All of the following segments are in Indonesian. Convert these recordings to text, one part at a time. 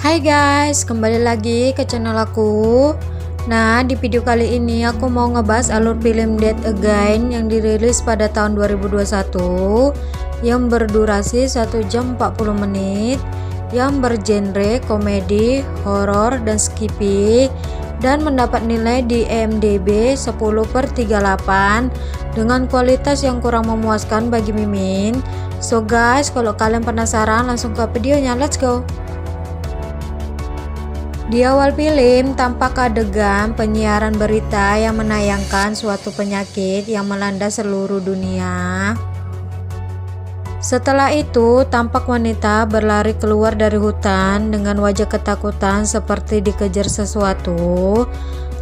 Hai guys, kembali lagi ke channel aku. Nah, di video kali ini aku mau ngebahas alur film Dead Again yang dirilis pada tahun 2021 yang berdurasi 1 jam 40 menit, yang bergenre komedi, horor, dan skippy, dan mendapat nilai di IMDb 10/38 dengan kualitas yang kurang memuaskan bagi Mimin. So guys, kalau kalian penasaran, langsung ke videonya, let's go. Di awal film tampak adegan penyiaran berita yang menayangkan suatu penyakit yang melanda seluruh dunia. Setelah itu tampak wanita berlari keluar dari hutan dengan wajah ketakutan seperti dikejar sesuatu.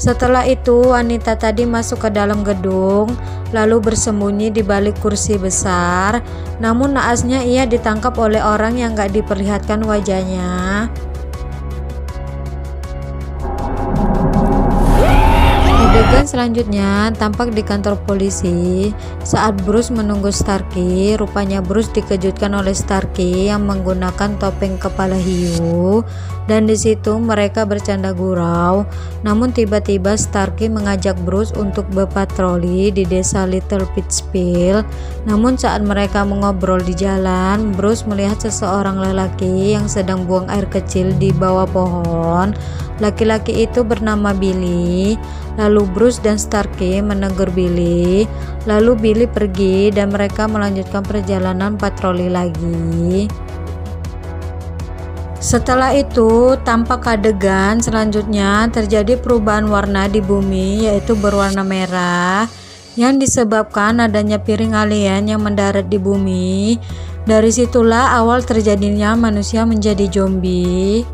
Setelah itu wanita tadi masuk ke dalam gedung lalu bersembunyi di balik kursi besar, namun naasnya ia ditangkap oleh orang yang gak diperlihatkan wajahnya. Adegan selanjutnya tampak di kantor polisi saat Bruce menunggu Starkey. Rupanya Bruce dikejutkan oleh Starkey yang menggunakan topeng kepala hiu, dan di situ mereka bercanda gurau. Namun tiba-tiba Starkey mengajak Bruce untuk berpatroli di desa Little Pittsfield. Namun saat mereka mengobrol di jalan, Bruce melihat seseorang lelaki yang sedang buang air kecil di bawah pohon. Laki-laki itu bernama Billy. Lalu Bruce dan Starkey menegur Billy. Lalu Billy pergi dan mereka melanjutkan perjalanan patroli lagi. Setelah itu tampak adegan selanjutnya terjadi perubahan warna di bumi, yaitu berwarna merah yang disebabkan adanya piring alien yang mendarat di bumi. Dari situlah awal terjadinya manusia menjadi zombie.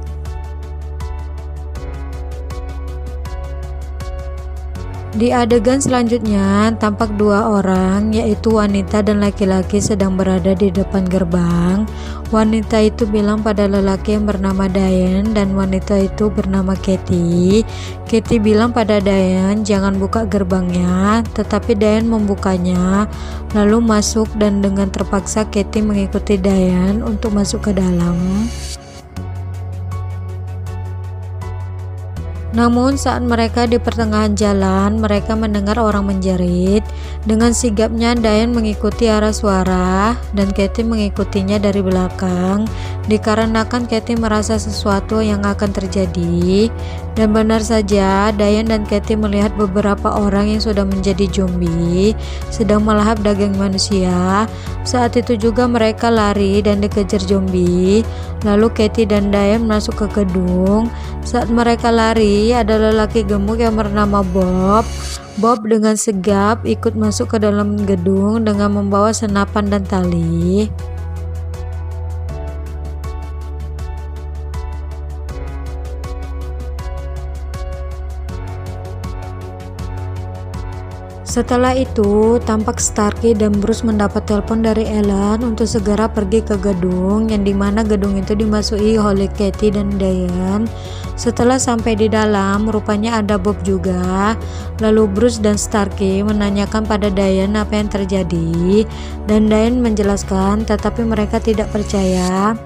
Di adegan selanjutnya tampak dua orang, yaitu wanita dan laki-laki sedang berada di depan gerbang. Wanita itu bilang pada lelaki yang bernama Diane dan wanita itu bernama Katie. Katie bilang pada Diane jangan buka gerbangnya, tetapi Diane membukanya lalu masuk, dan dengan terpaksa Katie mengikuti Diane untuk masuk ke dalam. Namun saat mereka di pertengahan jalan, mereka mendengar orang menjerit. Dengan sigapnya Diane mengikuti arah suara dan Katie mengikutinya dari belakang, dikarenakan Katie merasa sesuatu yang akan terjadi. Dan benar saja, Diane dan Katie melihat beberapa orang yang sudah menjadi zombie sedang melahap daging manusia. Saat itu juga mereka lari dan dikejar zombie. Lalu Katie dan Diane masuk ke gedung. Saat mereka lari, ada lelaki gemuk yang bernama Bob. Bob dengan sigap ikut masuk ke dalam gedung dengan membawa senapan dan tali. Setelah itu, tampak Starkey dan Bruce mendapat telepon dari Ellen untuk segera pergi ke gedung, yang dimana gedung itu dimasuki oleh Katie dan Diane. Setelah sampai di dalam, rupanya ada Bob juga. Lalu Bruce dan Starkey menanyakan pada Diane apa yang terjadi, dan Diane menjelaskan, tetapi mereka tidak percaya.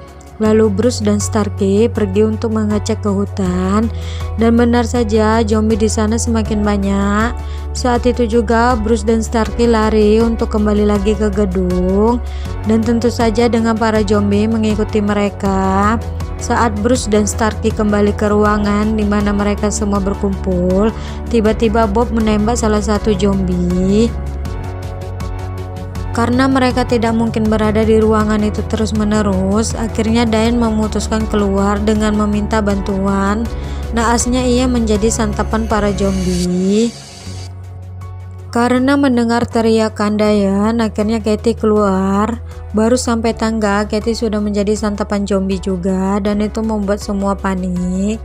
Lalu Bruce dan Starkey pergi untuk mengecek ke hutan, dan benar saja zombie di sana semakin banyak. Saat itu juga Bruce dan Starkey lari untuk kembali lagi ke gedung, dan tentu saja dengan para zombie mengikuti mereka. Saat Bruce dan Starkey kembali ke ruangan di mana mereka semua berkumpul, tiba-tiba Bob menembak salah satu zombie. Karena mereka tidak mungkin berada di ruangan itu terus-menerus, akhirnya Diane memutuskan keluar dengan meminta bantuan. Naasnya ia menjadi santapan para zombie. Karena mendengar teriakan Diane, akhirnya Katie keluar. Baru sampai tangga, Katie sudah menjadi santapan zombie juga, dan itu membuat semua panik.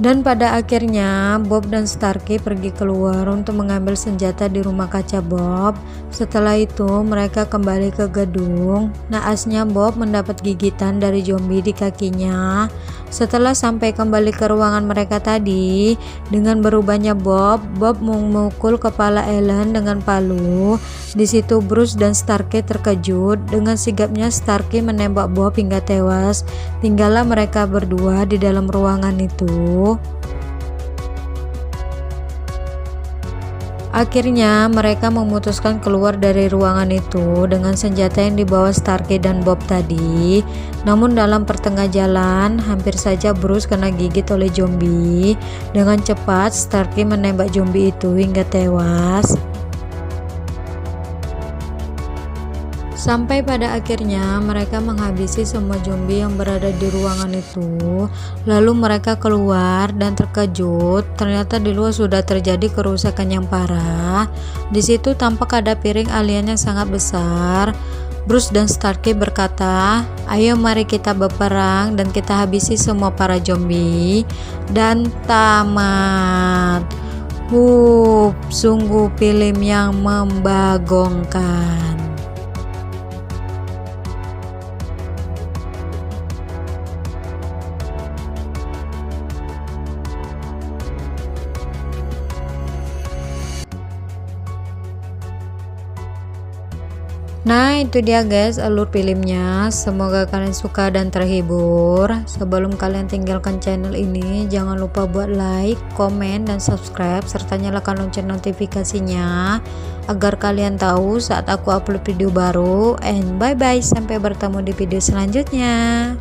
Dan pada akhirnya Bob dan Starkey pergi keluar untuk mengambil senjata di rumah kaca Bob. Setelah itu mereka kembali ke gedung. Naasnya Bob mendapat gigitan dari zombie di kakinya. Setelah sampai kembali ke ruangan mereka tadi, dengan berubahnya Bob memukul kepala Ellen dengan palu. Di situ Bruce dan Starkey terkejut. Dengan sigapnya Starkey menembak Bob hingga tewas. Tinggallah mereka berdua di dalam ruangan itu. Akhirnya mereka memutuskan keluar dari ruangan itu dengan senjata yang dibawa Starkey dan Bob tadi. Namun dalam pertengah jalan, hampir saja Bruce kena gigit oleh zombie. Dengan cepat Starkey menembak zombie itu hingga tewas. Sampai pada akhirnya mereka menghabisi semua zombie yang berada di ruangan itu. Lalu mereka keluar dan terkejut, ternyata di luar sudah terjadi kerusakan yang parah. Di situ tampak ada piring alien yang sangat besar. Bruce dan Starkey berkata, "Ayo mari kita berperang dan kita habisi semua para zombie." Dan tamat. Sungguh film yang membagongkan. Nah, itu dia guys alur filmnya. Semoga kalian suka dan terhibur. Sebelum kalian tinggalkan channel ini, jangan lupa buat like, komen, dan subscribe serta nyalakan lonceng notifikasinya agar kalian tahu saat aku upload video baru. And bye bye, sampai bertemu di video selanjutnya.